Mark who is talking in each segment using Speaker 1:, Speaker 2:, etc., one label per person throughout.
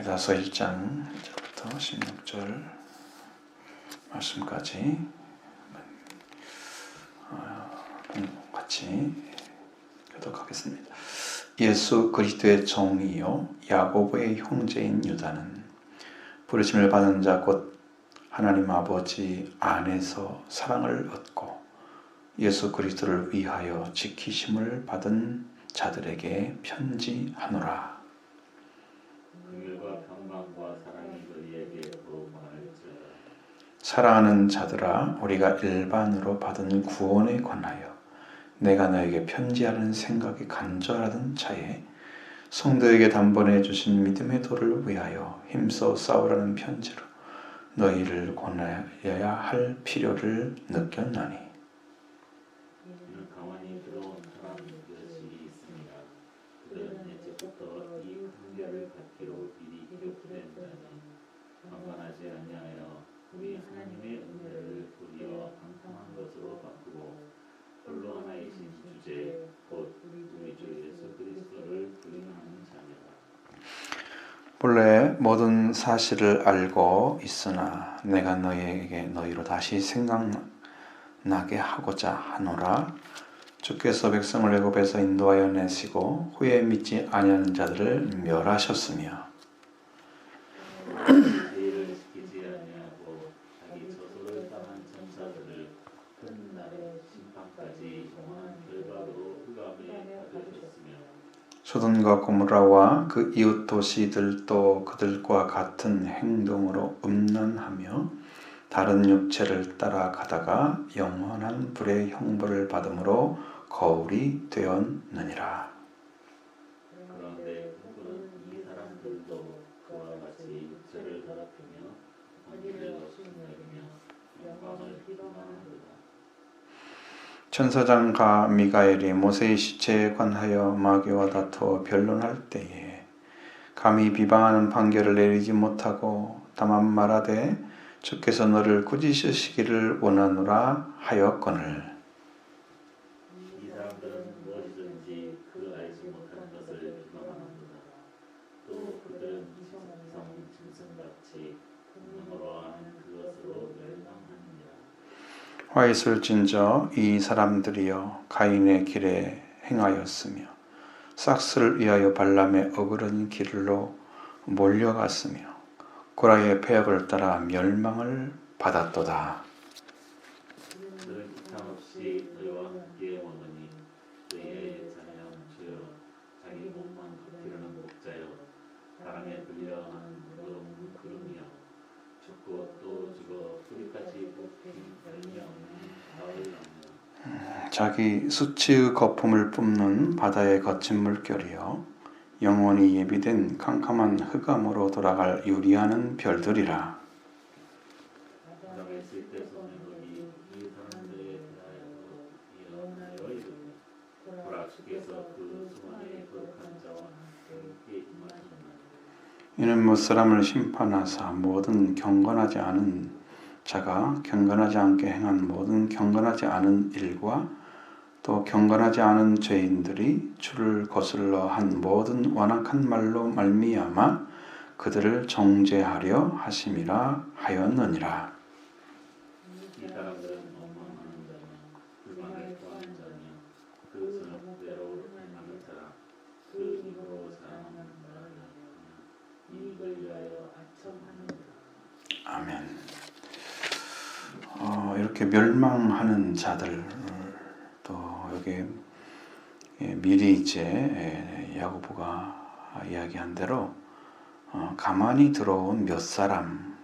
Speaker 1: 에다서 1장 1절부터 16절 말씀까지 같이 교독하겠습니다. 예수 그리스도의 종이요 야고보의 형제인 유다는 부르심을 받은 자 곧 하나님 아버지 안에서 사랑을 얻고 예수 그리스도를 위하여 지키심을 받은 자들에게 편지하노라. 사랑하는 자들아, 우리가 일반으로 받은 구원에 관하여 내가 너에게 편지하는 생각이 간절하던 차에 성도에게 단번에 주신 믿음의 도를 위하여 힘써 싸우라는 편지로 너희를 권하여야 할 필요를 느꼈나니.
Speaker 2: 이는 가만히 들어온 사람 몇이 있습니다. 그들은 예측부터 이 훈계를 받기로 미리 기록된 자니 방관하지 아니하여 우리 하나님의 은혜를 도리어 방탕한 것으로 바꾸고 홀로 하나이신 주제 곧 우리 주 예수 그리스도를 부인하는 자녀라.
Speaker 1: 본래 모든 사실을 알고 있으나 내가 너희로 다시 생각나게 하고자 하노라. 주께서 백성을 애굽에서 인도하여 내시고 후에 믿지 아니하는 자들을 멸하셨으며
Speaker 2: 죄를 지키지 아니하고 자기 저소를 당한 천사들을 큰 날의 심판까지 영원한 결박으로 흑암에 받으셨으며
Speaker 1: 소돔과 고모라와 그 이웃 도시들도 그들과 같은 행동으로 음란하며 다른 육체를 따라가다가 영원한 불의 형벌을 받음으로 거울이 되었느니라.
Speaker 2: 그런데 누구는 이 사람들도 그와 같이 육체를 더럽히며 권위를 업신여기며 영광을 비방하는도다.
Speaker 1: 천사장과 미가엘이 모세의 시체에 관하여 마귀와 다투어 변론할 때에 감히 비방하는 판결을 내리지 못하고 다만 말하되 주께서 너를 꾸짖으시기를 원하노라 하였거늘.
Speaker 2: 이 사람들은 무엇이든지 그 알지 못하는 것을 비방하는도다. 또 그들은 지성 짐승같이 본능으로 아는 그것으로 멸망하느니라.
Speaker 1: 화 있을진저 이 사람들이여 가인의 길에 행하였으며 삭스를 위하여 발람의 어그른 길로 몰려갔으며 고라의 폐역을 따라 멸망을 받았도다.
Speaker 2: 그들은 기탄 없이 너희와 함께 먹으니 너희의 자녀 주여 자기 몸만 겉이려는 목자여 바람에 불려하는 무거운 구름이여 죽고 또 죽어 뿌리까지 뽑힌 열매 없는 가을 나무여
Speaker 1: 자기 수치의 거품을 뿜는 바다의 거친 물결이여 영원히 예비된 캄캄한 흑암으로 돌아갈 유리하는 별들이라.
Speaker 2: 바람에 쓸 때 손에 거기 이 사람들에 대하여 예언하여 이르되 보라 주께서 그 수만의 거룩한 자와 함께 임하셨나니
Speaker 1: 이는 무사람을 심판하사 모든 경건하지 않은 자가 경건하지 않게 행한 모든 경건하지 않은 일과 또 경건하지 않은 죄인들이 주를 거슬러 한 모든 완악한 말로 말미암아 그들을 정죄하려 하심이라 하였느니라.
Speaker 2: 이 사람들은 원망하는 자며 불만을 토하는 자며 그 저녁대로 행하는 자라 그 입으로 사랑하는 말이며 이익을 위하여 아첨하느니라.
Speaker 1: 아멘. 이렇게 멸망하는 자들 또 여기 미리 이제 야고보가 이야기한 대로 가만히 들어온 몇 사람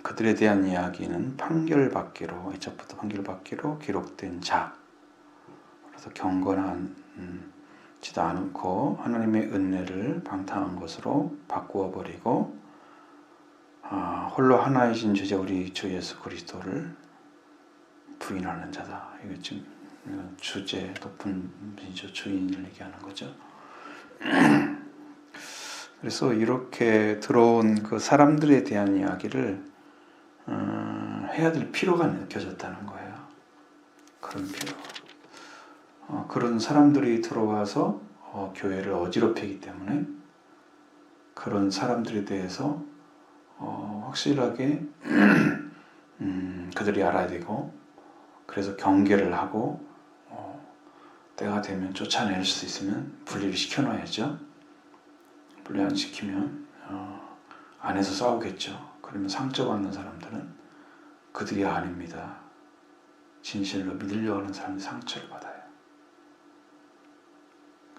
Speaker 1: 그들에 대한 이야기는 판결받기로 이제부터 판결받기로 기록된 자. 그래서 경건하지도 않고 하나님의 은혜를 방탕한 것으로 바꾸어 버리고 홀로 하나이신 주제 우리 주 예수 그리스도를 부인하는 자다. 이거 지금 주제 높은 주인을 얘기하는 거죠. 그래서 이렇게 들어온 그 사람들에 대한 이야기를 해야 될 필요가 느껴졌다는 거예요. 그런 필요. 그런 사람들이 들어와서 교회를 어지럽히기 때문에 그런 사람들에 대해서 확실하게 그들이 알아야 되고, 그래서 경계를 하고 때가 되면 쫓아낼 수 있으면 분리를 시켜놔야죠. 분리 안 시키면 안에서 싸우겠죠. 그러면 상처받는 사람들은 그들이 아닙니다. 진실로 믿으려고 하는 사람이 상처를 받아요.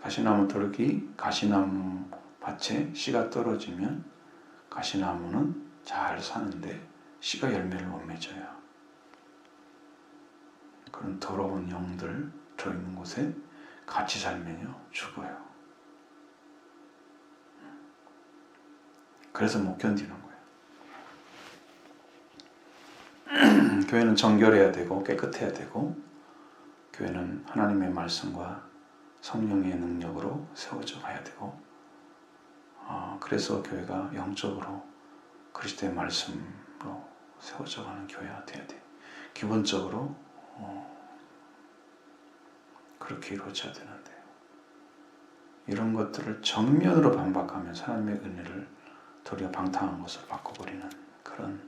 Speaker 1: 가시나무 도르기, 가시나무 밭에 씨가 떨어지면 가시나무는 잘 사는데 씨가 열매를 못 맺어요. 그런 더러운 영들 들어있는 곳에 같이 살면요 죽어요. 그래서 못 견디는 거예요. 교회는 정결해야 되고 깨끗해야 되고, 교회는 하나님의 말씀과 성령의 능력으로 세워져 가야 되고, 그래서 교회가 영적으로 그리스도의 말씀으로 세워져 가는 교회가 돼야 돼요. 기본적으로 그렇게 이루어져야 되는데, 이런 것들을 정면으로 반박하면 하나님의 은혜를 도리어 방탕한 것으로 바꿔버리는 그런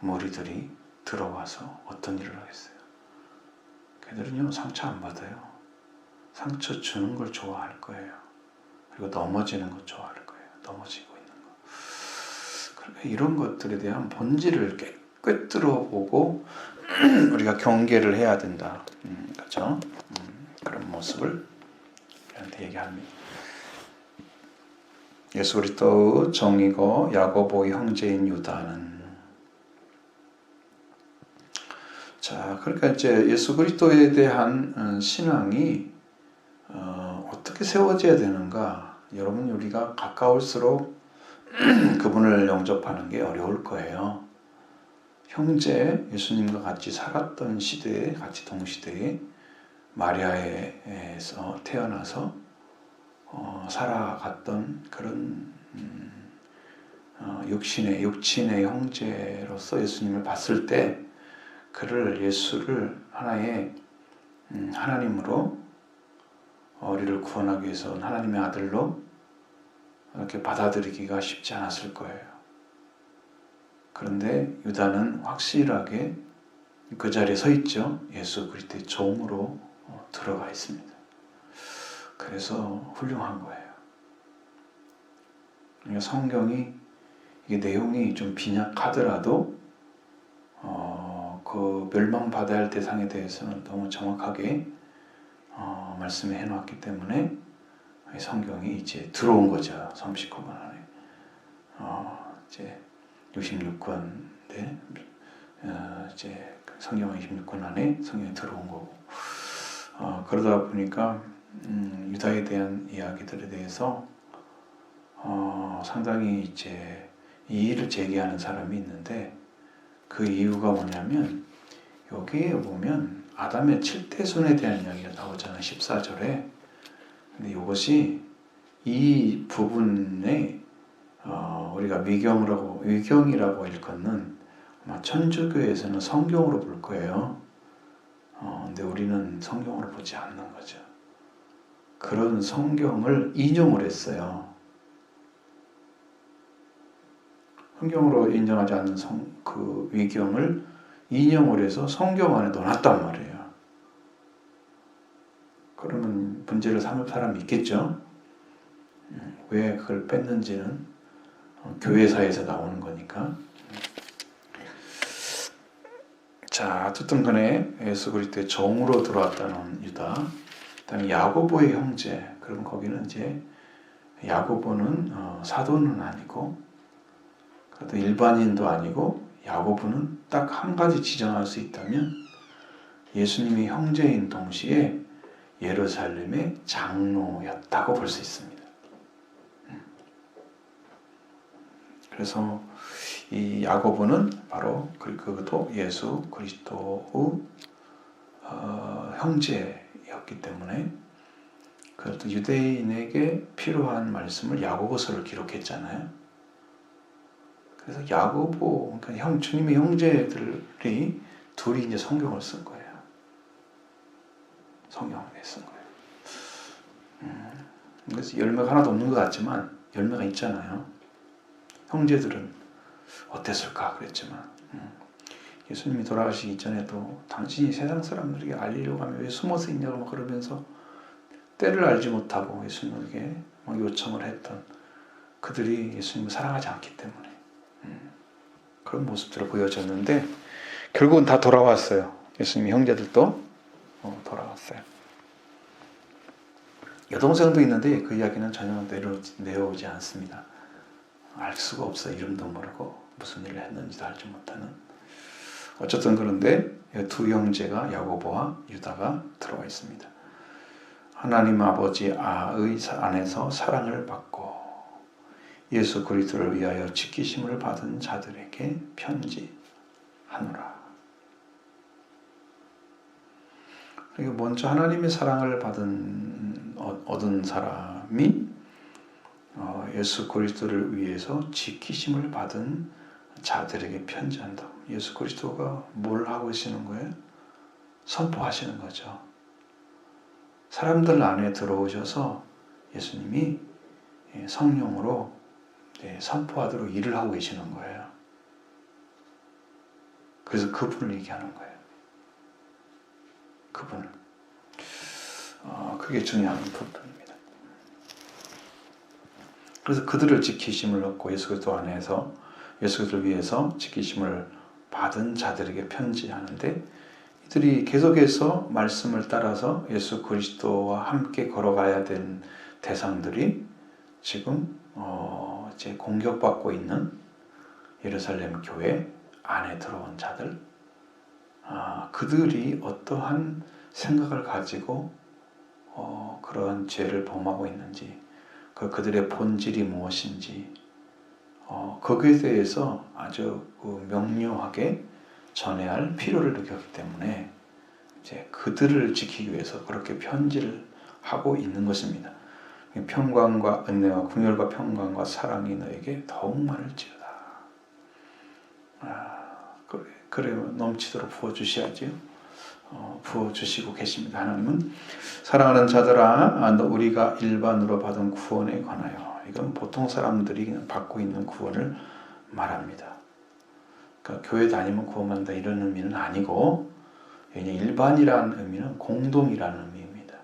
Speaker 1: 무리들이 들어와서 어떤 일을 하겠어요? 걔들은요 상처 안 받아요. 상처 주는 걸 좋아할 거예요. 그리고 넘어지는 것 좋아할 거예요. 넘어지고 있는 거. 그러니까 이런 것들에 대한 본질을 꿰뚫어 보고 우리가 경계를 해야 된다. 그렇죠? 그런 모습을 우리한테 얘기합니다. 예수 그리스도의 정이고 야고보의 형제인 유다는, 자, 그러니까 이제 예수 그리스도에 대한 신앙이 어떻게 세워져야 되는가? 여러분, 우리가 가까울수록 그분을 영접하는 게 어려울 거예요. 형제, 예수님과 같이 살았던 시대에, 같이 동시대에 마리아에서 태어나서 살아갔던 그런 육친의 형제로서 예수님을 봤을 때 예수를 하나의 하나님으로, 우리를 구원하기 위해서 하나님의 아들로 이렇게 받아들이기가 쉽지 않았을 거예요. 그런데 유다는 확실하게 그 자리에 서 있죠. 예수 그리스도의 종으로 들어가 있습니다. 그래서 훌륭한 거예요. 그러니까 성경이 이게 내용이 좀 빈약하더라도 그 멸망받아야 할 대상에 대해서는 너무 정확하게 말씀해 놓았기 때문에 성경이 이제 들어온 거죠. 39권 안에. 이제 66권인데 이제 성경 26권 안에 성경이 들어온 거고, 그러다 보니까 유다에 대한 이야기들에 대해서 상당히 이제 이의를 제기하는 사람이 있는데, 그 이유가 뭐냐면 여기에 보면 아담의 7대 손에 대한 이야기가 나오잖아요. 14절에. 근데 이것이 이 부분에 우리가 위경이라고 일컫는, 아마 천주교에서는 성경으로 볼 거예요. 근데 우리는 성경으로 보지 않는 거죠. 그런 성경을 인용을 했어요. 성경으로 인정하지 않는 그 위경을 인용을 해서 성경 안에 넣어놨단 말이에요. 그러면 문제를 삼을 사람이 있겠죠. 왜 그걸 뺐는지는 교회사에서 나오는 거니까. 자, 어쨌든 간에 예수 그리스도의 종으로 들어왔다는 유다, 그다음에 야고보의 형제. 그러면 거기는 이제 야고보는 사도는 아니고, 그래도 일반인도 아니고, 야고보는 딱 한 가지 지정할 수 있다면 예수님의 형제인 동시에 예루살렘의 장로였다고 볼 수 있습니다. 그래서 이 야고보는 바로 그것도 예수 그리스도의 형제였기 때문에, 그것도 유대인에게 필요한 말씀을 야고보서를 기록했잖아요. 그래서 야고보, 그러니까 주님의 형제들이 둘이 이제 성경을 쓴 거예요. 성경을 쓴 거예요. 그래서 열매가 하나도 없는 것 같지만 열매가 있잖아요. 형제들은 어땠을까 그랬지만 예수님이 돌아가시기 전에도 당신이 세상 사람들에게 알리려고 하면 왜 숨어서 있냐고 막 그러면서 때를 알지 못하고 예수님에게 막 요청을 했던 그들이 예수님을 사랑하지 않기 때문에 그런 모습들을 보여줬는데 결국은 다 돌아왔어요. 예수님의 형제들도 돌아왔어요. 여동생도 있는데 그 이야기는 전혀 내려오지 않습니다. 알 수가 없어요. 이름도 모르고 무슨 일을 했는지도 알지 못하는. 어쨌든 그런데 두 형제가 야고보와 유다가 들어와 있습니다. 하나님 아버지 아의 안에서 사랑을 받고 예수 그리스도를 위하여 지키심을 받은 자들에게 편지하노라. 그리고 먼저 하나님의 사랑을 얻은 사람이 예수 그리스도를 위해서 지키심을 받은 자들에게 편지한다. 예수 그리스도가 뭘 하고 계시는 거예요? 선포하시는 거죠. 사람들 안에 들어오셔서 예수님이 성령으로 선포하도록 일을 하고 계시는 거예요. 그래서 그분을 얘기하는 거예요. 그분을. 그게 중요한 부분입니다. 그래서 그들을 지키심을 얻고 예수 그리스도 안에서 예수 그리스도를 위해서 지키심을 받은 자들에게 편지하는데 이들이 계속해서 말씀을 따라서 예수 그리스도와 함께 걸어가야 된 대상들이 지금 이제 공격받고 있는 예루살렘 교회 안에 들어온 자들, 그들이 어떠한 생각을 가지고 그러한 죄를 범하고 있는지, 그들의 본질이 무엇인지, 거기에 대해서 아주 명료하게 전해야 할 필요를 느꼈기 때문에 이제 그들을 지키기 위해서 그렇게 편지를 하고 있는 것입니다. 평강과 은혜와 긍휼과 평강과 사랑이 너에게 더욱 많을지어다. 그래 넘치도록 부어주셔야지요. 부어주시고 계십니다. 하나님은 사랑하는 자들아, 우리가 일반으로 받은 구원에 관하여, 이건 보통 사람들이 그냥 받고 있는 구원을 말합니다. 그러니까 교회 다니면 구원받는다 이런 의미는 아니고, 일반이라는 의미는 공동이라는 의미입니다.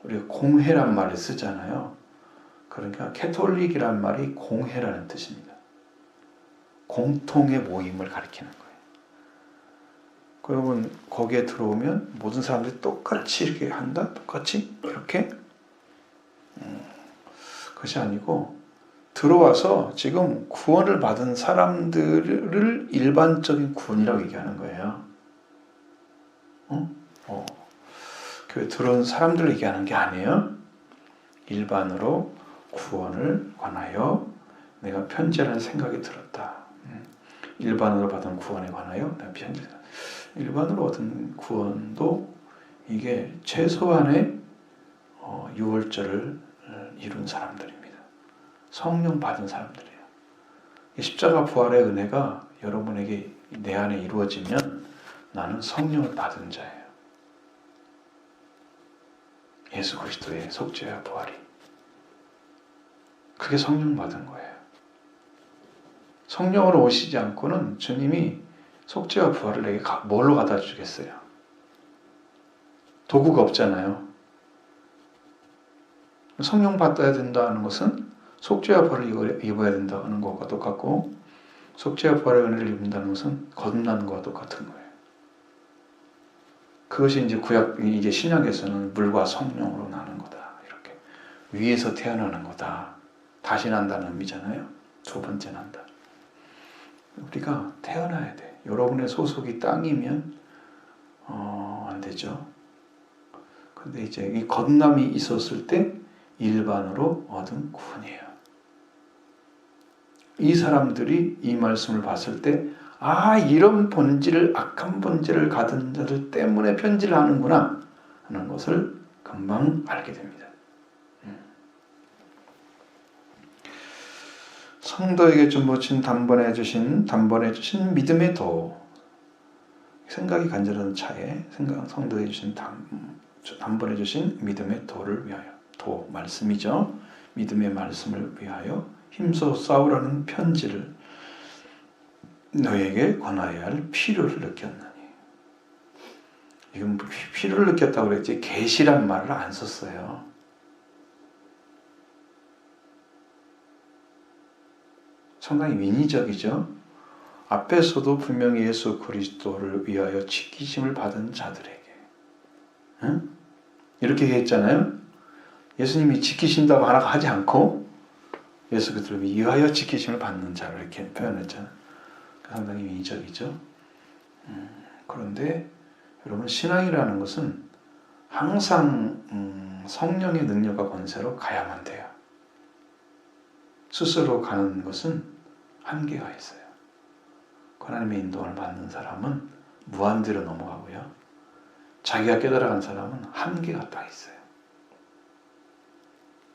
Speaker 1: 우리가 공회란 말을 쓰잖아요. 그러니까 캐톨릭이란 말이 공회라는 뜻입니다. 공통의 모임을 가리키는 거예요. 그러면 거기에 들어오면 모든 사람들이 똑같이 이렇게 한다? 똑같이? 이렇게? 그것이 아니고 들어와서 지금 구원을 받은 사람들을 일반적인 구원이라고 얘기하는 거예요. 교회 들어온 사람들을 얘기하는 게 아니에요. 일반으로 구원을 관하여 내가 편지하는 생각이 들었다. 일반으로 받은 구원에 관하여 내가 편지한다. 일반으로 얻은 구원도 이게 최소한의 6월절을 이룬 사람들입니다. 성령 받은 사람들이에요. 십자가 부활의 은혜가 여러분에게 내 안에 이루어지면 나는 성령을 받은 자예요. 예수 그리스도의 속죄와 부활이. 그게 성령 받은 거예요. 성령으로 오시지 않고는 주님이 속죄와 부활을 내게 뭘로 갖다 주겠어요? 도구가 없잖아요. 성령 받아야 된다는 것은 속죄와 부활을 입어야 된다는 것과 똑같고, 속죄와 부활의 은혜를 입는다는 것은 거듭나는 것과 똑같은 거예요. 그것이 이제 신약에서는 물과 성령으로 나는 거다. 이렇게 위에서 태어나는 거다. 다시 난다는 의미잖아요. 두 번째 난다. 우리가 태어나야 돼. 여러분의 소속이 땅이면 안 되죠. 근데 이제 이 거듭남이 있었을 때 일반으로 얻은 구원이에요. 이 사람들이 이 말씀을 봤을 때 이런 본질을, 악한 본질을 가진 자들 때문에 편지를 하는구나 하는 것을 금방 알게 됩니다. 성도에게 주무친 단번에 주신 믿음의 도, 생각이 간절한 차에 성도에게 주신 단번에 주신 믿음의 도를 위하여, 도 말씀이죠. 믿음의 말씀을 위하여 힘써 싸우라는 편지를 너에게 권하여야 할 필요를 느꼈느니. 이건 필요를 느꼈다고 그랬지 계시란 말을 안 썼어요. 상당히 인위적이죠. 앞에서도 분명히 예수 그리스도를 위하여 지키심을 받은 자들에게, 응? 이렇게 얘기했잖아요. 예수님이 지키신다고 하나 하지 않고 예수 그리스도를 위하여 지키심을 받는 자를 이렇게 표현했잖아요. 상당히 인위적이죠. 그런데 여러분, 신앙이라는 것은 항상 성령의 능력과 권세로 가야만 돼요. 스스로 가는 것은 한계가 있어요. 하나님의 인도를 받는 사람은 무한대로 넘어가고요. 자기가 깨달아간 사람은 한계가 딱 있어요.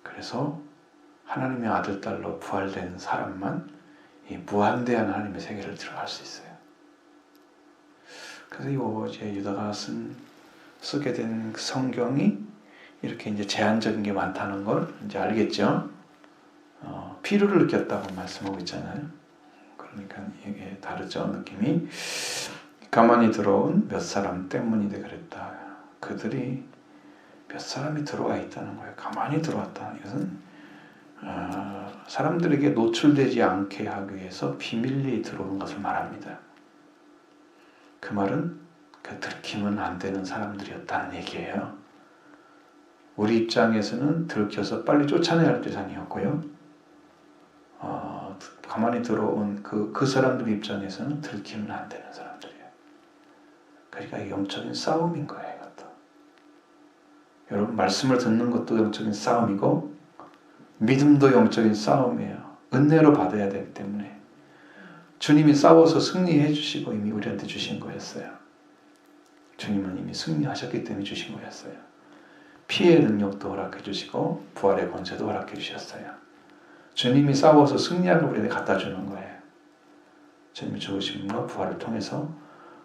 Speaker 1: 그래서 하나님의 아들, 딸로 부활된 사람만 이 무한대한 하나님의 세계를 들어갈 수 있어요. 그래서 이제 유다가 쓰게 된 성경이 이렇게 이제 제한적인 게 많다는 걸 이제 알겠죠. 필요를 느꼈다고 말씀하고 있잖아요. 그러니까 이게 다르죠, 느낌이. 가만히 들어온 몇 사람 때문이데 그랬다. 그들이 몇 사람이 들어와 있다는 거예요. 가만히 들어왔다. 이것은 사람들에게 노출되지 않게 하기 위해서 비밀리에 들어오는 것을 말합니다. 그 말은 들키면 안 되는 사람들이었다는 얘기예요. 우리 입장에서는 들켜서 빨리 쫓아내야 할 대상이었고요. 가만히 들어온 그 사람들 입장에서는 들키면 안 되는 사람들이에요. 그러니까 영적인 싸움인 거예요, 이것도. 여러분, 말씀을 듣는 것도 영적인 싸움이고 믿음도 영적인 싸움이에요. 은혜로 받아야 되기 때문에. 주님이 싸워서 승리해 주시고 이미 우리한테 주신 거였어요. 주님은 이미 승리하셨기 때문에 주신 거였어요. 피해의 능력도 허락해 주시고 부활의 권세도 허락해 주셨어요. 주님이 싸워서 승리하고 우리에게 갖다 주는 거예요. 주님의 죽으심과 부활을 통해서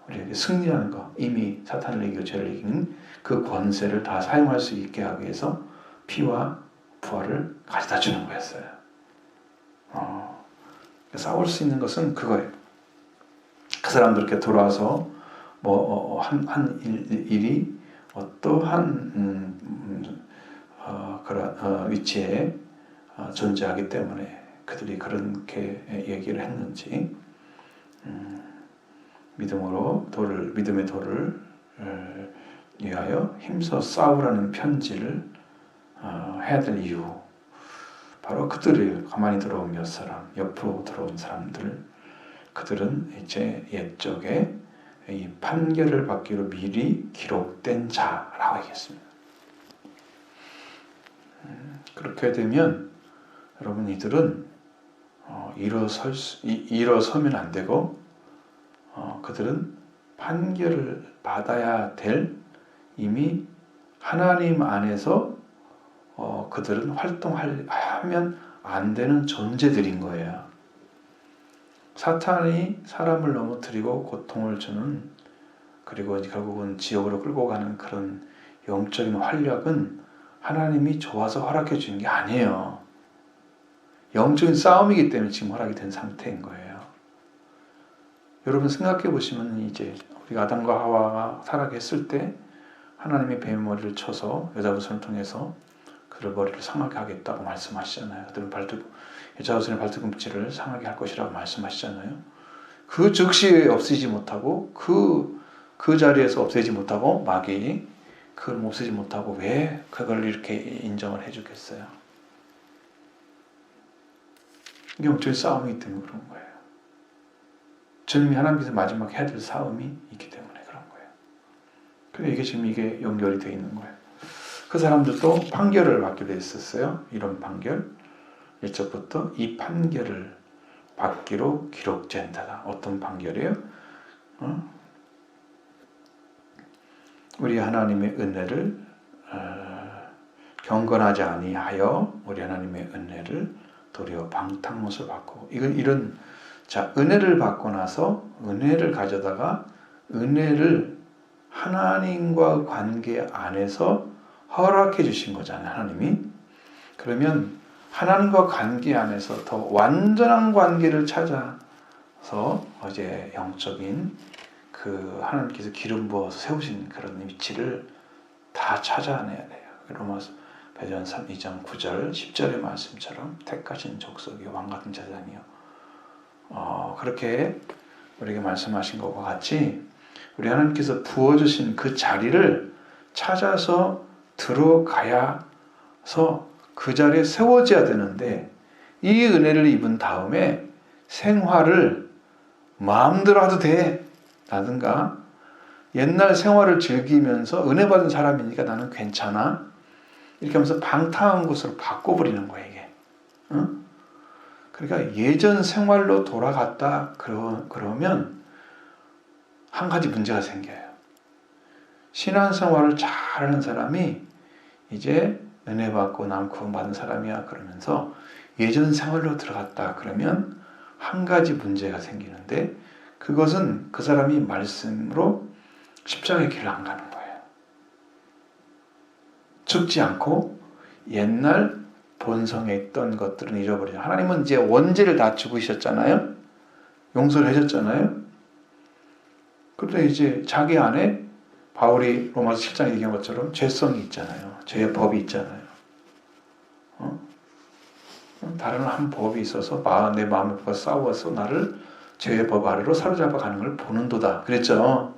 Speaker 1: 우리에게 승리하는 거, 이미 사탄을 이기고 죄를 이기는 그 권세를 다 사용할 수 있게 하기 위해서 피와 부활을 가져다 주는 거였어요. 싸울 수 있는 것은 그거예요. 그 사람들 이렇게 돌아와서 한 일이 어떠한 그런 위치에 존재하기 때문에 그들이 그렇게 얘기를 했는지, 믿음의 돌을 위하여 힘써 싸우라는 편지를 해야 될 이유, 바로 그들이 가만히 들어온 몇 사람, 옆으로 들어온 사람들, 그들은 이제 옛적에 이 판결을 받기로 미리 기록된 자라고 하겠습니다. 그렇게 되면 여러분, 이들은 일어서면 안 되고 그들은 판결을 받아야 될, 이미 하나님 안에서 그들은 활동하면 안 되는 존재들인 거예요. 사탄이 사람을 넘어뜨리고 고통을 주는, 그리고 결국은 지옥으로 끌고 가는 그런 영적인 활력은 하나님이 좋아서 허락해 주는 게 아니에요. 영적인 싸움이기 때문에 지금 허락이 된 상태인 거예요. 여러분, 생각해 보시면 이제 우리가 아담과 하와가 타락했을 때 하나님이 뱀의 머리를 쳐서 여자 후손을 통해서 그들 머리를 상하게 하겠다고 말씀하시잖아요. 그들은 여자 후손의 발뒤꿈치를 상하게 할 것이라고 말씀하시잖아요. 그 즉시 없애지 못하고 그 자리에서 없애지 못하고 마귀 그걸 없애지 못하고 왜 그걸 이렇게 인정을 해주겠어요? 영적인 싸움이기 때문에 그런 거예요. 주님이 하나님께서 마지막 해야 될 싸움이 있기 때문에 그런 거예요. 그래서 이게 지금 연결이 되어 있는 거예요. 그 사람들도 판결을 받기로 했었어요. 이런 판결. 일적부터 이 판결을 받기로 기록된 자다. 어떤 판결이에요? 우리 하나님의 은혜를 경건하지 아니하여 우리 하나님의 은혜를 도리어 방탕못을 받고, 이런 은혜를 받고 나서 은혜를 가져다가 은혜를 하나님과 관계 안에서 허락해 주신 거잖아요, 하나님이. 그러면 하나님과 관계 안에서 더 완전한 관계를 찾아서 어제 영적인 그 하나님께서 기름 부어서 세우신 그런 위치를 다 찾아내야 돼요. 로마서 베드로 2장 9절 10절의 말씀처럼 택하신 족속이 왕같은 제사장이요. 그렇게 우리에게 말씀하신 것과 같이 우리 하나님께서 부어주신 그 자리를 찾아서 들어가야서 그 자리에 세워져야 되는데 이 은혜를 입은 다음에 생활을 마음대로 해도 돼 라든가 옛날 생활을 즐기면서 은혜 받은 사람이니까 나는 괜찮아 이렇게 하면서 방탕한 것으로 바꿔버리는 거예요 이게. 그러니까 예전 생활로 돌아갔다 그러면 한 가지 문제가 생겨요. 신앙생활을 잘하는 사람이 이제 은혜 받고 난 구원받은 사람이야 그러면서 예전 생활로 들어갔다 그러면 한 가지 문제가 생기는데 그것은 그 사람이 말씀으로 십자가의 길을 안 가는 거예요. 죽지 않고 옛날 본성에 있던 것들은 잃어버리죠. 하나님은 이제 원죄를 다 죽으셨잖아요. 용서를 해줬잖아요. 그런데 이제 자기 안에 바울이 로마서 7장에 얘기한 것처럼 죄성이 있잖아요. 죄의 법이 있잖아요. 다른 한 법이 있어서 내 마음과 싸워서 나를 죄의 법 아래로 사로잡아 가는 걸 보는도다. 그랬죠.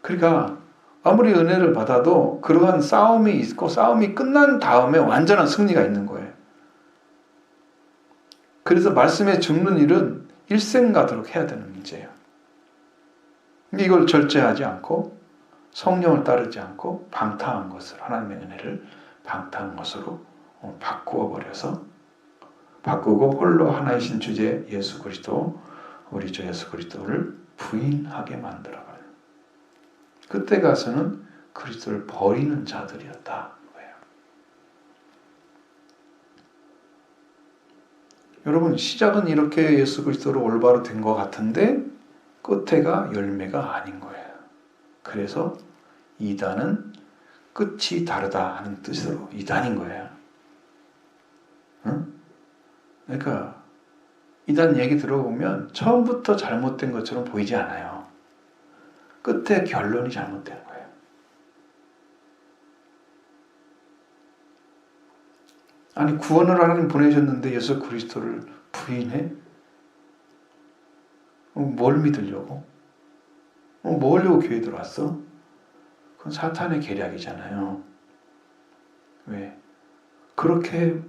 Speaker 1: 그러니까 아무리 은혜를 받아도 그러한 싸움이 있고 싸움이 끝난 다음에 완전한 승리가 있는 거예요. 그래서 말씀에 죽는 일은 일생 가도록 해야 되는 문제예요. 근데 이걸 절제하지 않고 성령을 따르지 않고 방탕한 것을 하나님의 은혜를 방탕한 것으로 바꾸어 버려서 바꾸고 홀로 하나이신 주제 예수 그리스도 우리 주 예수 그리스도를 부인하게 만들어버려요. 그때 가서는 그리스도를 버리는 자들이었다. 여러분 시작은 이렇게 예수 그리스도로 올바로 된 것 같은데 끝에가 열매가 아닌 거예요. 그래서 이단은 끝이 다르다 하는 뜻으로 이단인 거예요. 응? 그러니까 이단 얘기 들어보면 처음부터 잘못된 것처럼 보이지 않아요. 끝에 결론이 잘못된 거예요. 아니 구원을 하나님 보내셨는데 예수 그리스도를 부인해? 뭘 믿으려고? 뭐 하려고 교회 들어왔어? 그건 사탄의 계략이잖아요. 왜? 그렇게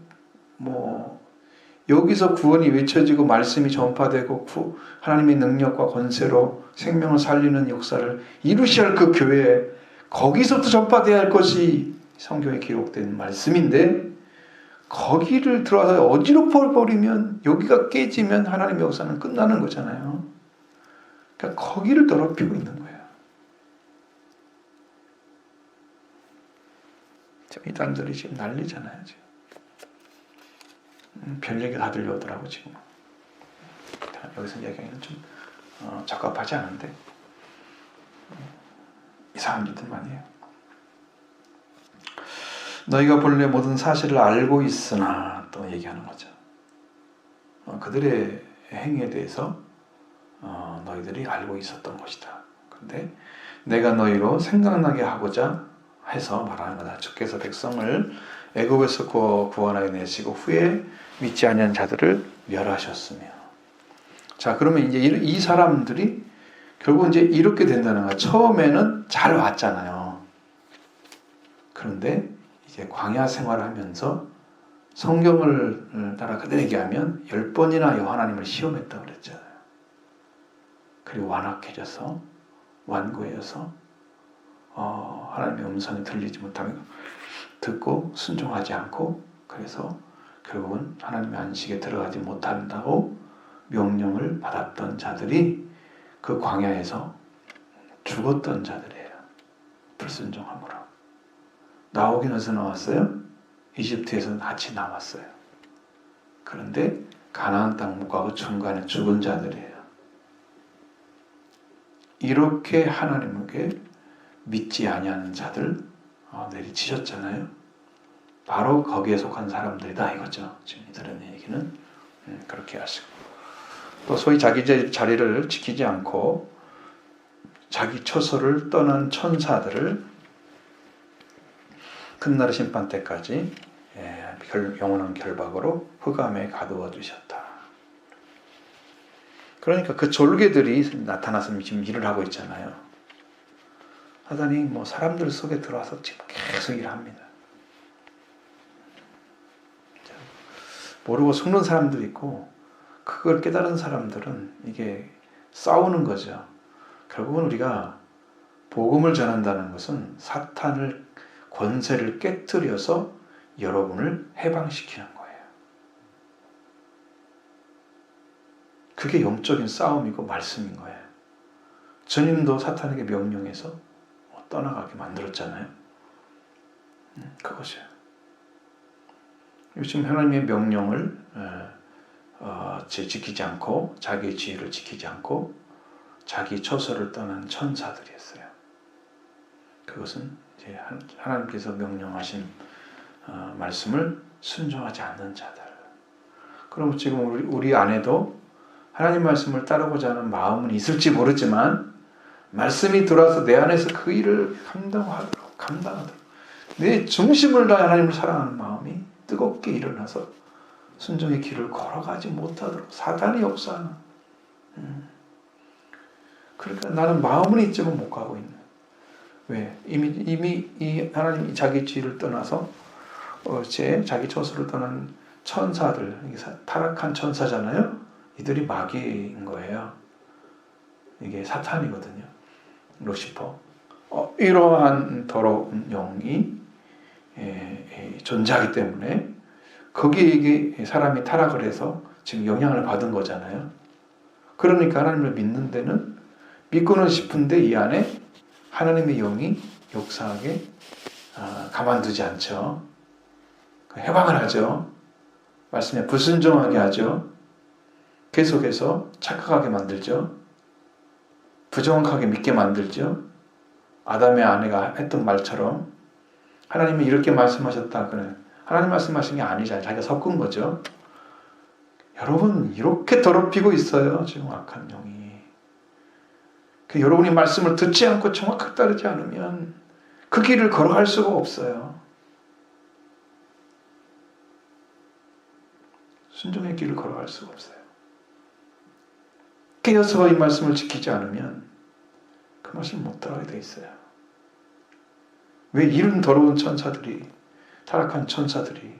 Speaker 1: 여기서 구원이 외쳐지고 말씀이 전파되고 하나님의 능력과 권세로 생명을 살리는 역사를 이루셔야 할 그 교회에 거기서부터 전파되어야 할 것이 성경에 기록된 말씀인데 거기를 들어와서 어지럽혀 버리면 여기가 깨지면 하나님의 역사는 끝나는 거잖아요. 그러니까 거기를 더럽히고 있는 거예요. 이단들이 지금 난리잖아요. 지금. 별 얘기 다 들려오더라고 지금. 여기서 얘기하기는 좀 적합하지 않은데 이상한 짓들 많이 해요. 너희가 본래 모든 사실을 알고 있으나 또 얘기하는 거죠. 그들의 행위에 대해서 너희들이 알고 있었던 것이다. 그런데 내가 너희로 생각나게 하고자 해서 말하는 거다. 주께서 백성을 애굽에서 구원하여 내시고 후에 믿지 아니한 자들을 멸하셨으며. 자, 그러면 이제 이 사람들이 결국 이제 이렇게 된다는 거야. 처음에는 잘 왔잖아요. 그런데 이제 광야 생활하면서 성경을 따라 그대로 얘기하면 10번이나 하나님을 시험했다고 그랬잖아요. 그리고 완악해져서 완고해서 하나님의 음성이 들리지 못하면 듣고 순종하지 않고 그래서 결국은 하나님의 안식에 들어가지 못한다고 명령을 받았던 자들이 그 광야에서 죽었던 자들이에요. 불순종함으로. 나오긴 어디서 나왔어요? 이집트에서 같이 나왔어요. 그런데 가나안 땅 못 가고 중간에 죽은 자들이에요. 이렇게 하나님께 믿지 아니하는 자들 내리치셨잖아요. 바로 거기에 속한 사람들이다 이거죠. 지금 이들은 얘기는 그렇게 하시고, 또 소위 자기 자리를 지키지 않고 자기 처소를 떠난 천사들을 끝날의 심판 때까지 영원한 결박으로 흑암에 가두어 두셨다. 그러니까 그 졸개들이 나타나서 지금 일을 하고 있잖아요. 사단이 뭐 사람들 속에 들어와서 지금 계속 일합니다. 모르고 속는 사람도 있고, 그걸 깨달은 사람들은 이게 싸우는 거죠. 결국은 우리가 복음을 전한다는 것은 사탄을 권세를 깨뜨려서 여러분을 해방시키는 거예요. 그게 영적인 싸움이고 말씀인 거예요. 주님도 사탄에게 명령해서 떠나가게 만들었잖아요. 그것이에요. 요즘 하나님의 명령을 지키지 않고, 자기의 지혜를 지키지 않고 자기 처소를 떠난 천사들이었어요. 그것은 이제 하나님께서 명령하신 말씀을 순종하지 않는 자들. 그럼 지금 우리 안에도 하나님 말씀을 따르고자 하는 마음은 있을지 모르지만, 말씀이 들어와서 내 안에서 그 일을 감당하도록 내 중심을 다해 하나님을 사랑하는 마음이 뜨겁게 일어나서 순종의 길을 걸어가지 못하도록 사단이 역사하는. 그러니까 나는 마음은 있지만 못 가고 있는. 왜? 이미 이 하나님이 자기 지위를 떠나서 자기 처소를 떠난 천사들, 타락한 천사잖아요. 이들이 마귀인 거예요. 이게 사탄이거든요. 루시퍼. 이러한 더러운 영이 존재하기 때문에 거기에 사람이 타락을 해서 지금 영향을 받은 거잖아요. 그러니까 하나님을 믿는 데는 믿고는 싶은데 이 안에 하나님의 영이 역사하게 가만두지 않죠. 해방을 하죠. 말씀에 불순종하게 하죠. 계속해서 착각하게 만들죠. 부정확하게 믿게 만들죠. 아담의 아내가 했던 말처럼 하나님이 이렇게 말씀하셨다. 그래. 하나님 말씀하신 게 아니잖아요. 자기가 섞은 거죠. 여러분 이렇게 더럽히고 있어요. 지금 악한 영이. 여러분이 말씀을 듣지 않고 정확하게 따르지 않으면 그 길을 걸어갈 수가 없어요. 순종의 길을 걸어갈 수가 없어요. 깨어서 이 말씀을 지키지 않으면 그 말씀을 못 따라가게 돼 있어요. 왜? 이런 더러운 천사들이, 타락한 천사들이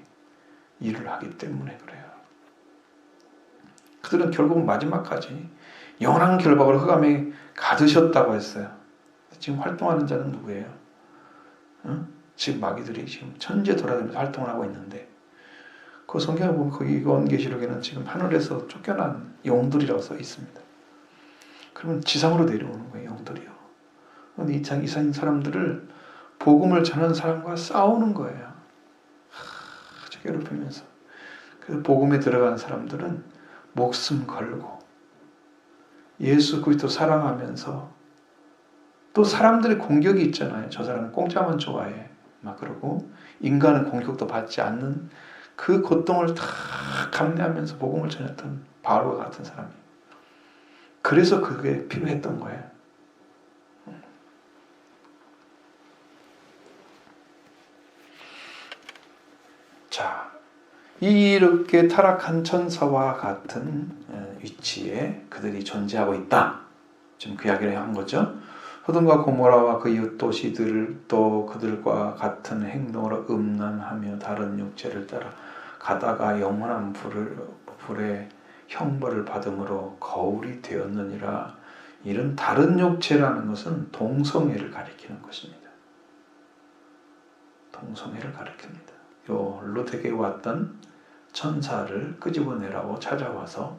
Speaker 1: 일을 하기 때문에 그래요. 그들은 결국 마지막까지 영원한 결박을 흑암에 가두셨다고 했어요. 지금 활동하는 자는 누구예요? 지금 마귀들이 지금 천재 돌아다니면서 활동을 하고 있는데, 그 성경에 보면 거기 요한계시록에는 지금 하늘에서 쫓겨난 영들이라고 써 있습니다. 그러면 지상으로 내려오는 거예요, 영들이요. 그런데 이 사람들을 복음을 전하는 사람과 싸우는 거예요. 괴롭히면서. 그래서 복음에 들어가는 사람들은 목숨 걸고 예수 그리스도 사랑하면서, 또 사람들의 공격이 있잖아요. 저 사람은 공짜만 좋아해. 막 그러고 인간은 공격도 받지 않는 그 고통을 다 감내하면서 복음을 전했던 바울과 같은 사람이. 그래서 그게 필요했던 거예요. 자, 이렇게 타락한 천사와 같은 위치에 그들이 존재하고 있다. 지금 그 이야기를 한 거죠. 소돔과 고모라와 그 이웃 도시들을 또 그들과 같은 행동으로 음란하며 다른 육체를 따라 가다가 영원한 불의 형벌을 받음으로 거울이 되었느니라. 이런 다른 육체라는 것은 동성애를 가리키는 것입니다. 동성애를 가리킵니다. 요 롯에게 왔던 천사를 끄집어내라고 찾아와서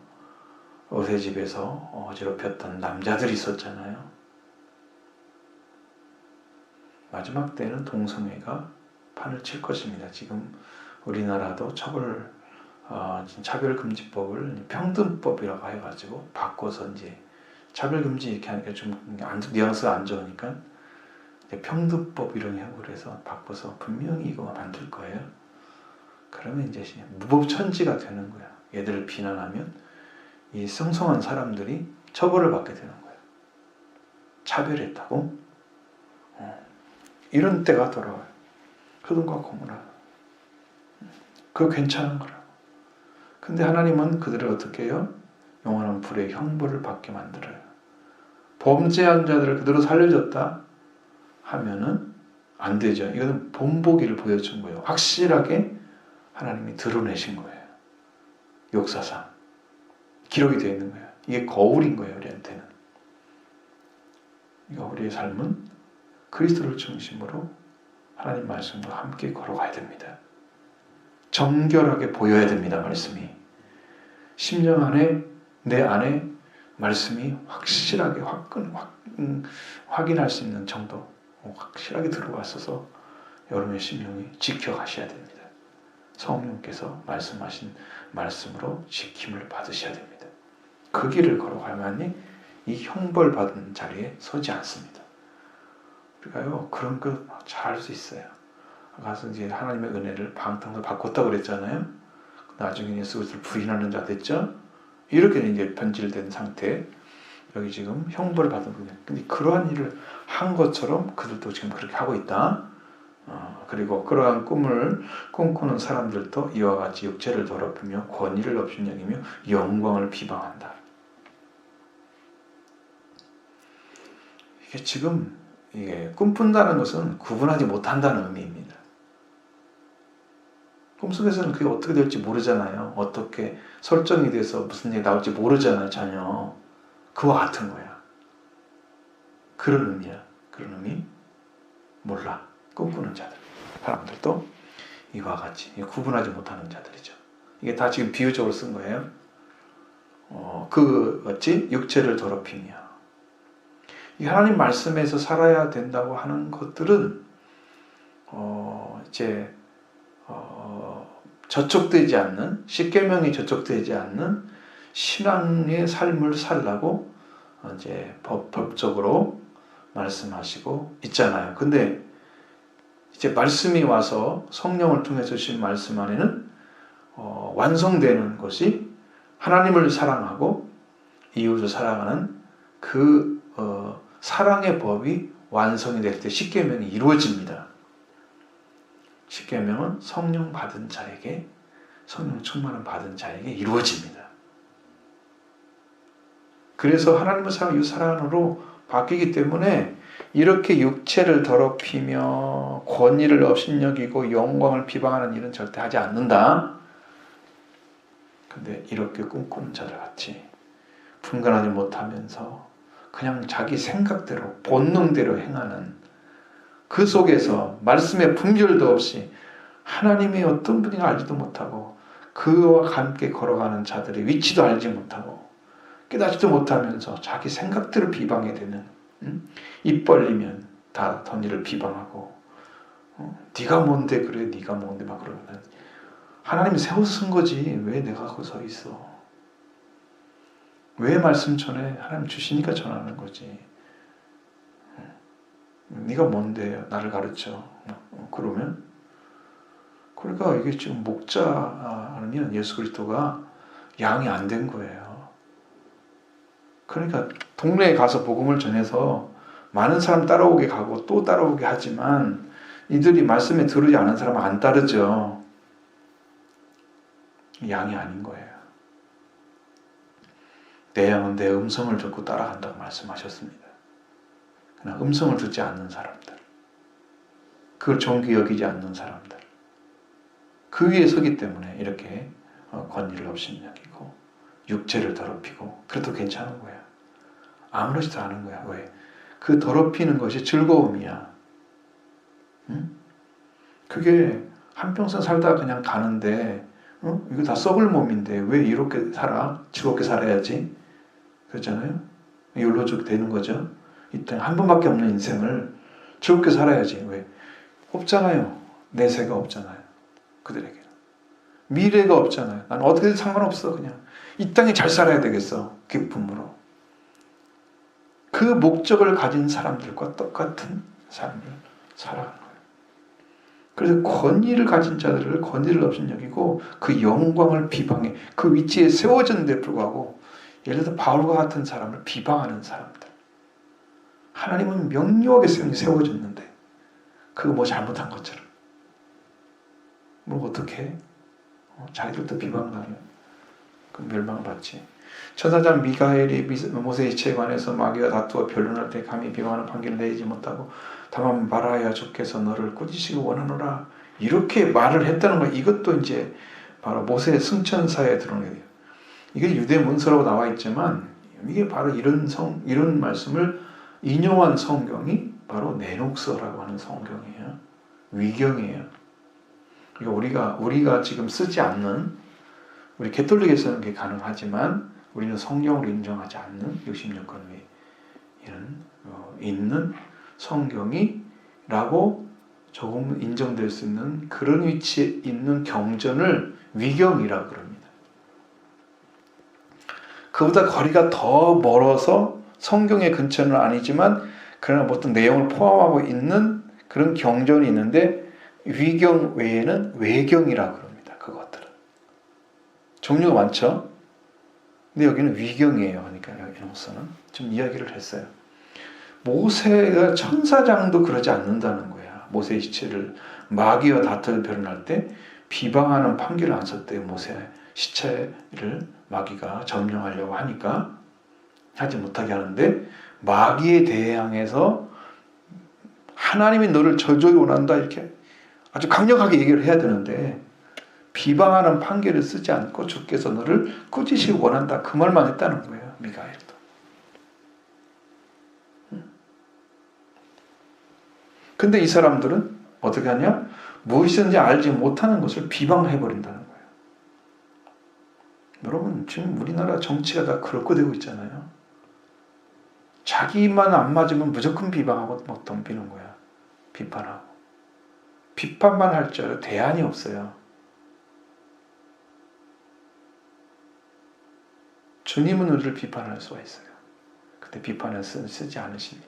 Speaker 1: 롯의 집에서 어지럽혔던 남자들이 있었잖아요. 마지막 때는 동성애가 판을 칠 것입니다. 지금 우리나라도 차별금지법을 평등법이라고 해가지고 바꿔서 이제 차별금지 이렇게 하니까 좀 뉘앙스가 안 좋으니까 평등법 이런 형으로 해서 바꿔서 분명히 이거 만들 거예요. 그러면 이제 무법천지가 되는 거야. 얘들을 비난하면 이 성성한 사람들이 처벌을 받게 되는 거야. 차별했다고? 이런 때가 돌아와요. 소돔과 고모라. 그거 괜찮은 거라고. 근데 하나님은 그들을 어떻게 해요? 영원한 불의 형벌을 받게 만들어요. 범죄한 자들을 그대로 살려줬다 하면은 안 되죠. 이거는 본보기를 보여준 거예요. 확실하게 하나님이 드러내신 거예요. 역사상 기록이 되어 있는 거예요. 이게 거울인 거예요. 우리한테는. 그러니까 우리의 삶은 그리스도를 중심으로 하나님 말씀과 함께 걸어가야 됩니다. 정결하게 보여야 됩니다. 말씀이. 심령 안에, 내 안에 말씀이 확실하게 확인할 수 있는 정도, 확실하게 들어왔어서 여러분의 심령이 지켜가셔야 됩니다. 성령께서 말씀하신 말씀으로 지킴을 받으셔야 됩니다. 그 길을 걸어가야만이 이 형벌 받은 자리에 서지 않습니다. 우리가요 그런 거 잘 할 수 있어요. 가서 이제 하나님의 은혜를 방탕으로 바꿨다고 그랬잖아요. 나중에 예수 그리스도를 부인하는 자 됐죠. 이렇게 이제 변질된 상태. 여기 지금 형벌을 받은 분이에요. 근데 그러한 일을 한 것처럼 그들도 지금 그렇게 하고 있다. 그리고 그러한 꿈을 꿈꾸는 사람들도 이와 같이 육체를 더럽히며 권위를 업신여기며 영광을 비방한다. 이게 지금 이게 꿈꾼다는 것은 구분하지 못한다는 의미입니다. 꿈속에서는 그게 어떻게 될지 모르잖아요. 어떻게 설정이 돼서 무슨 일이 나올지 모르잖아요. 전혀. 그와 같은 거야. 그런 의미야. 그런 의미 몰라. 꿈꾸는 자들. 사람들도 이와 같이 구분하지 못하는 자들이죠. 이게 다 지금 비유적으로 쓴 거예요. 어찌 육체를 더럽히며 이 하나님 말씀에서 살아야 된다고 하는 것들은 저촉되지 않는 십계명이 저촉되지 않는 신앙의 삶을 살라고 이제 법적으로 말씀하시고 있잖아요. 근데 이제 말씀이 와서 성령을 통해 주신 말씀 안에는 완성되는 것이 하나님을 사랑하고 이웃을 사랑하는 그 사랑의 법이 완성이 될 때 십계명이 이루어집니다. 십계명은 성령 받은 자에게, 성령 충만을 받은 자에게 이루어집니다. 그래서 하나님을 사랑하고 이웃 사랑으로 바뀌기 때문에 이렇게 육체를 더럽히며 권위를 업신여기고 영광을 비방하는 일은 절대 하지 않는다. 근데 이렇게 꿈꾸는 자들 같이 분간하지 못하면서 그냥 자기 생각대로 본능대로 행하는 그 속에서 말씀의 분별도 없이 하나님이 어떤 분인가 알지도 못하고 그와 함께 걸어가는 자들의 위치도 알지 못하고 깨닫지도 못하면서 자기 생각대로 비방해 되는, 입 벌리면 다 던이를 비방하고 네가 뭔데 그래, 네가 뭔데 막 그러면 하나님이 세워서 쓴 거지 왜 내가 거기 서 있어. 왜 말씀 전해? 하나님 주시니까 전하는 거지. 네가 뭔데 나를 가르쳐. 그러면 그러니까 이게 지금 목자 아니면 예수 그리스도가 양이 안 된 거예요. 그러니까 동네에 가서 복음을 전해서 많은 사람 따라오게 가고 또 따라오게 하지만 이들이 말씀에 들으지 않은 사람은 안 따르죠. 양이 아닌 거예요. 내 양은 내 음성을 듣고 따라간다고 말씀하셨습니다. 그러나 음성을 듣지 않는 사람들, 그걸 존귀 여기지 않는 사람들, 그 위에 서기 때문에 이렇게 권위를 업신여기고 육체를 더럽히고 그래도 괜찮은 거야. 아무렇지도 않은 거야. 왜? 그 더럽히는 것이 즐거움이야. 응? 그게 한평생 살다가 그냥 가는데 이거 다 썩을 몸인데 왜 이렇게 살아? 즐겁게 살아야지. 그렇잖아요? 욜로족 되는 거죠. 이 땅에 한 번밖에 없는 인생을 즐겁게 살아야지. 왜? 없잖아요. 내세가 없잖아요. 그들에게는. 미래가 없잖아요. 난 어떻게든 상관없어. 그냥 이 땅에 잘 살아야 되겠어. 기쁨으로. 그 목적을 가진 사람들과 똑같은 삶을 살아가는 거예요. 그래서 권위를 가진 자들을 권위를 없인 여기고 그 영광을 비방해. 그 위치에 세워졌는데 불구하고 예를 들어 바울과 같은 사람을 비방하는 사람들. 하나님은 명료하게 세워졌는데 그거 뭐 잘못한 것처럼. 뭐 어떻게 해? 자기들도 비방당해요. 그럼 멸망받지. 천사장 미가엘이 모세의 이치에 관해서 마귀와 다투어 변론할 때 감히 비방하는 판결을 내리지 못하고 다만 말하여 주께서 너를 꾸짖으시기 원하노라 이렇게 말을 했다는 거. 이것도 이제 바로 모세의 승천사에 들어오는 거예요. 이게 유대 문서라고 나와 있지만 이게 바로 이런 말씀을 인용한 성경이 바로 내녹서라고 하는 성경이에요. 위경이에요. 그러니까 우리가 지금 쓰지 않는, 우리 개톨릭에서는 그게 가능하지만 우리는 성경으로 인정하지 않는 66권 외에 있는 성경이라고 조금 인정될 수 있는 그런 위치에 있는 경전을 위경이라고 그럽니다. 그보다 거리가 더 멀어서 성경의 근처는 아니지만 그러나 어떤 내용을 포함하고 있는 그런 경전이 있는데 위경 외에는 외경이라고 그럽니다. 그것들은 종류가 많죠. 근데 여기는 위경이에요. 그러니까 여기서는 좀 이야기를 했어요. 모세가 천사장도 그러지 않는다는 거야. 모세의 시체를 마귀와 다툴 변론할 때 비방하는 판결을 안 썼대요. 모세의 시체를 마귀가 점령하려고 하니까 하지 못하게 하는데 마귀에 대항해서 하나님이 너를 저주하기 원한다 이렇게 아주 강력하게 얘기를 해야 되는데 비방하는 판결을 쓰지 않고 주께서 너를 꾸짖으시기 원한다 그 말만 했다는 거예요. 미가엘도. 근데 이 사람들은 어떻게 하냐? 무엇이든지 알지 못하는 것을 비방해버린다는 거예요. 여러분 지금 우리나라 정치가 다 그렇게 되고 있잖아요. 자기만 안 맞으면 무조건 비방하고 막 덤비는 거야. 비판하고. 비판만 할 줄 알아 대안이 없어요. 주님은 우리를 비판할 수가 있어요. 근데 비판을 쓰지 않으십니다.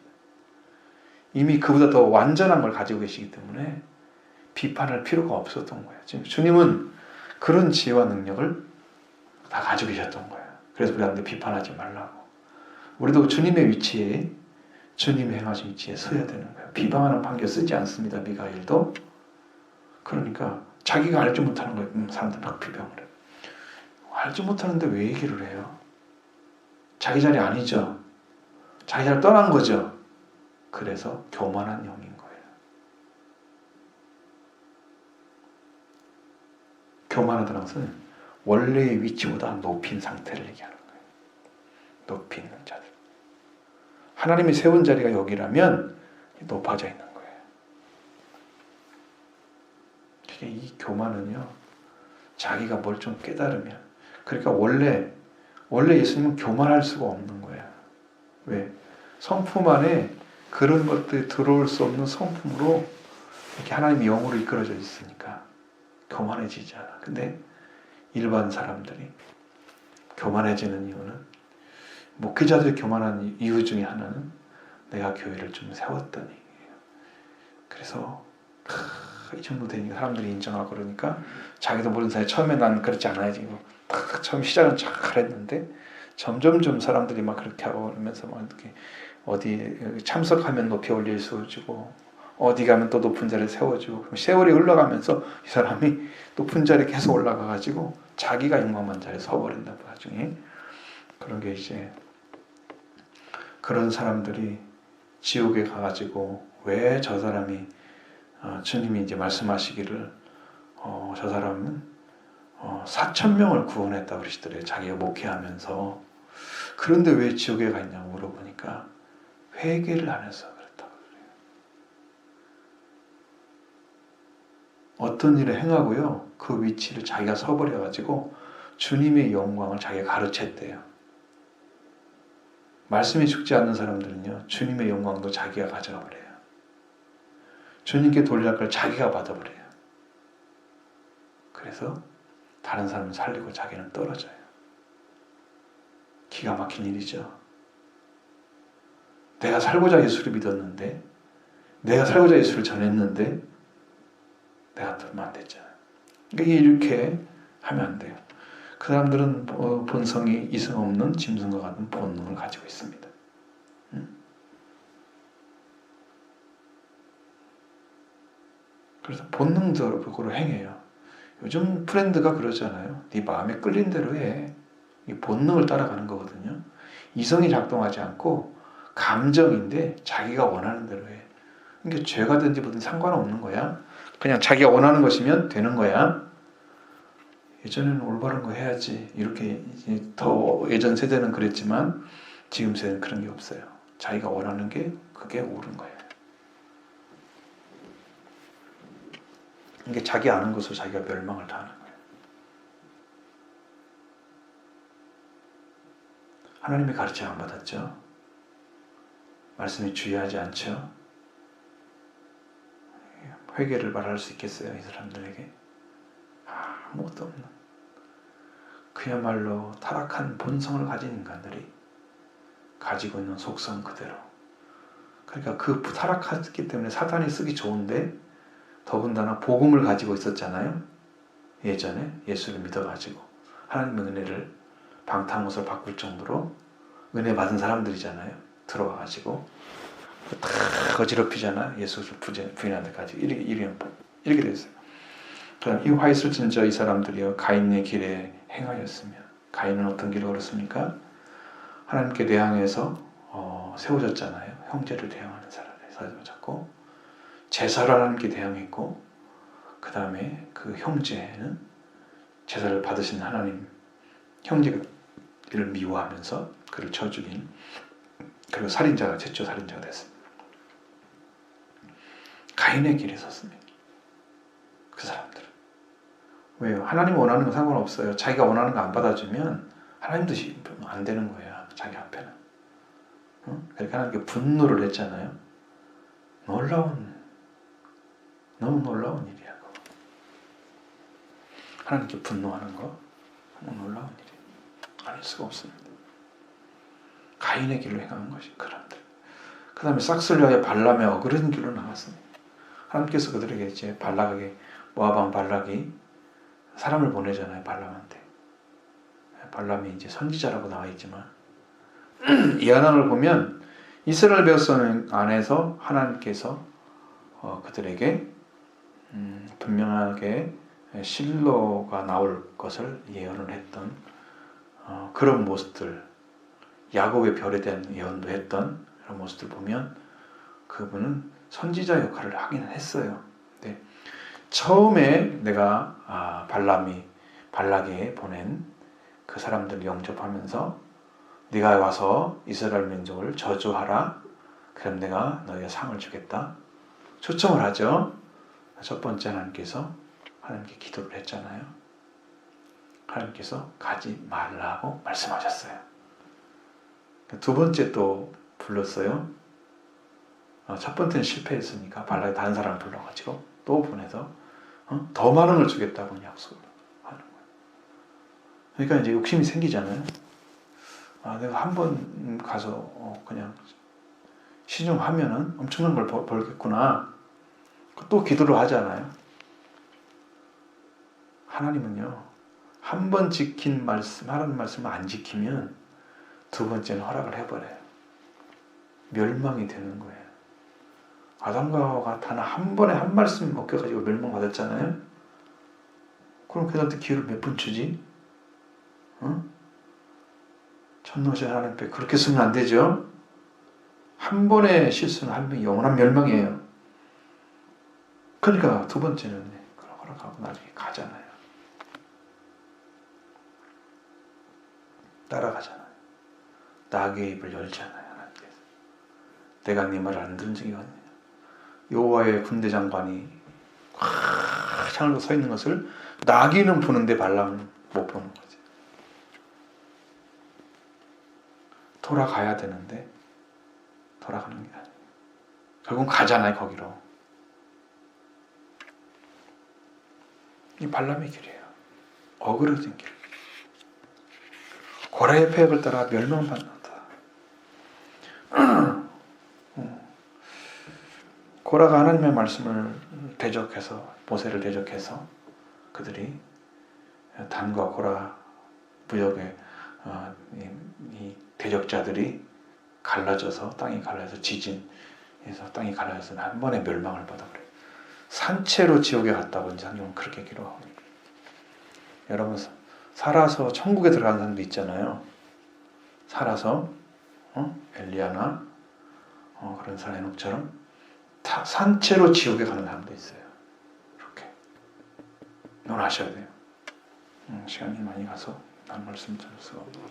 Speaker 1: 이미 그보다 더 완전한 걸 가지고 계시기 때문에 비판할 필요가 없었던 거예요. 지금 주님은 그런 지혜와 능력을 다 가지고 계셨던 거예요. 그래서 우리한테 비판하지 말라고. 우리도 주님의 위치에, 주님의 행하신 위치에 서야 되는 거예요. 비방하는 판결 쓰지 않습니다. 미가엘도. 그러니까 자기가 알지 못하는 거예요. 사람들 막 비방을 해요. 알지 못하는데 왜 얘기를 해요? 자기 자리 아니죠. 자기 자리 떠난 거죠. 그래서 교만한 영인 거예요. 교만하다는 것은 원래의 위치보다 높인 상태를 얘기하는 거예요. 높이 있는 자들. 하나님이 세운 자리가 여기라면 높아져 있는 거예요. 이 교만은요, 자기가 뭘 좀 깨달으면, 그러니까 원래 예수님은 교만할 수가 없는 거예요. 왜? 성품 안에 그런 것들이 들어올 수 없는 성품으로 이렇게 하나님의 영으로 이끌어져 있으니까 교만해지지 않아. 근데 일반 사람들이 교만해지는 이유는, 목회자들이 교만한 이유 중에 하나는 내가 교회를 좀 세웠다는 얘기예요. 그래서 이 정도 되니까 사람들이 인정하고 그러니까 자기도 모르는 사이에 처음에 난 그렇지 않아야지. 처음 시작은 잘했는데 점점 사람들이 막 그렇게 하고 그러면서 막 이렇게 어디 참석하면 높이 올릴 수 주고 어디 가면 또 높은 자리에 세워주고 그럼 세월이 흘러가면서 이 사람이 높은 자리에 계속 올라가가지고 자기가 영광만 자리에 서버린다. 나중에 그런 게 이제 그런 사람들이 지옥에 가가지고 왜 저 사람이 주님이 이제 말씀하시기를 저 사람은 4,000명을 구원했다고 그러시더래요. 자기가 목회하면서. 그런데 왜 지옥에 가 있냐고 물어보니까 회개를 안 해서 그렇다고 그래요. 어떤 일을 행하고요. 그 위치를 자기가 서버려가지고 주님의 영광을 자기가 가르쳤대요. 말씀이 죽지 않는 사람들은요. 주님의 영광도 자기가 가져가 버려요. 주님께 돌려할 걸 자기가 받아버려요. 그래서 다른 사람은 살리고 자기는 떨어져요. 기가 막힌 일이죠. 내가 살고자 예수를 믿었는데, 내가 살고자 예수를 전했는데 내가 들으면 안 됐잖아요. 그러니까 이렇게 하면 안 돼요. 그 사람들은 본성이 이성 없는 짐승과 같은 본능을 가지고 있습니다. 그래서 본능적으로 행해요. 요즘 트렌드가 그러잖아요. 네 마음에 끌린 대로 해. 이 본능을 따라가는 거거든요. 이성이 작동하지 않고 감정인데 자기가 원하는 대로 해. 그러니까 죄가 된지 뭐든 상관없는 거야. 그냥 자기가 원하는 것이면 되는 거야. 예전에는 올바른 거 해야지. 이렇게 이제 더 예전 세대는 그랬지만 지금 세대는 그런 게 없어요. 자기가 원하는 게 그게 옳은 거예요. 이게 자기 아는 것으로 자기가 멸망을 당하는 거예요. 하나님의 가르침 안 받았죠? 말씀에 주의하지 않죠? 회개를 말할 수 있겠어요? 이 사람들에게? 아무것도 없는 그야말로 타락한 본성을 가진 인간들이 가지고 있는 속성 그대로. 그러니까 그 타락했기 때문에 사탄이 쓰기 좋은데 더군다나 복음을 가지고 있었잖아요. 예전에 예수를 믿어가지고 하나님의 은혜를 방탕옷을 바꿀 정도로 은혜 받은 사람들이잖아요. 들어와가지고 다 어지럽히잖아. 예수를 부인한 데까지 이렇게 됐어요. 그럼 이 화이슬 진저 이 사람들이요 가인의 길에 행하였으며 가인은 어떤 길을 걸었습니까? 하나님께 대항해서 세워졌잖아요. 형제를 대항하는 사람에 세워졌고 제사를 하나님께 대항했고 그 다음에 그 형제는 제사를 받으신 하나님 형제를 미워하면서 그를 쳐 죽인 그리고 살인자가 최초 살인자가 됐습니다. 가인의 길에 섰습니다. 그 사람들은 왜요? 하나님 원하는 건 상관없어요. 자기가 원하는 거 안 받아주면 하나님도 안 되는 거예요. 자기 앞에는. 그러니까 하나님께 분노를 했잖아요. 너무 놀라운 일이야. 그거. 하나님께 분노하는 거 너무 놀라운 일이에요. 아닐 수가 없습니다. 가인의 길로 행하는 것이 그런데 그 다음에 싹스를 위하여 발람의 어그러진 길로 나갔습니다. 하나님께서 그들에게 이제 모압 발락이 사람을 보내잖아요. 발람한테. 발람이 이제 선지자라고 나와 있지만 이 하나를 보면 이스라엘 백성 안에서 하나님께서 그들에게 분명하게 실로가 나올 것을 예언을 했던 그런 모습들, 야곱의 별에 대한 예언도 했던 그런 모습들 보면 그분은 선지자 역할을 하긴 했어요. 네. 처음에 내가 발락이 보낸 그 사람들을 영접하면서 네가 와서 이스라엘 민족을 저주하라. 그럼 내가 너희에게 상을 주겠다. 초청을 하죠. 첫 번째 하나님께 기도를 했잖아요. 하나님께서 가지 말라고 말씀하셨어요. 두 번째 또 불렀어요. 첫 번째는 실패했으니까 발락이 다른 사람을 불러가지고 또 보내서 더 많은 걸 주겠다고 약속을 하는 거예요. 그러니까 이제 욕심이 생기잖아요. 내가 한 번 가서 그냥 신용하면은 엄청난 걸 벌겠구나. 또 기도를 하잖아요. 하나님은요, 한 번 지킨 말씀, 하나님 말씀을 안 지키면 두 번째는 허락을 해버려요. 멸망이 되는 거예요. 아담과 하와가 단 한 번에 한 말씀 먹혀가지고 멸망받았잖아요. 그럼 그들한테 기회를 몇 번 주지? 천노하신 하나님 앞에 그렇게 쓰면 안 되죠. 한 번의 실수는 한 명이 영원한 멸망이에요. 그러니까 두 번째는 허락하고 나중에 가잖아요. 따라가잖아요. 나귀의 입을 열잖아요. 하나님께서. 내가 네 말을 안 들은 적이 없느냐. 여호와의 군대 장관이 창으로 서 있는 것을 나귀는 보는데 발람은 못 보는 거지. 돌아가야 되는데 돌아가는 게 아니에요. 결국은 가잖아요. 거기로. 이 발람의 길이에요. 어그러진 길. 고라의 폐역을 따라 멸망받는다. 고라가 하나님의 말씀을 대적해서 모세를 대적해서 그들이 단과 고라 부역의 이 대적자들이 갈라져서 땅이 갈라져서 지진에서 땅이 갈라져서 한 번에 멸망을 받아버려요. 산채로 지옥에 갔다고 이제 성경은 그렇게 기록하고 있어요. 여러분 살아서 천국에 들어가는 사람도 있잖아요. 살아서 엘리야나 그런 사람 에녹처럼 산채로 지옥에 가는 사람도 있어요. 이렇게 넌 아셔야 돼요. 시간이 많이 가서 난 말씀 드릴 수가 없네요.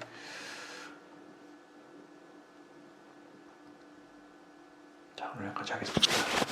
Speaker 1: 자, 오늘 여기까지 하겠습니다.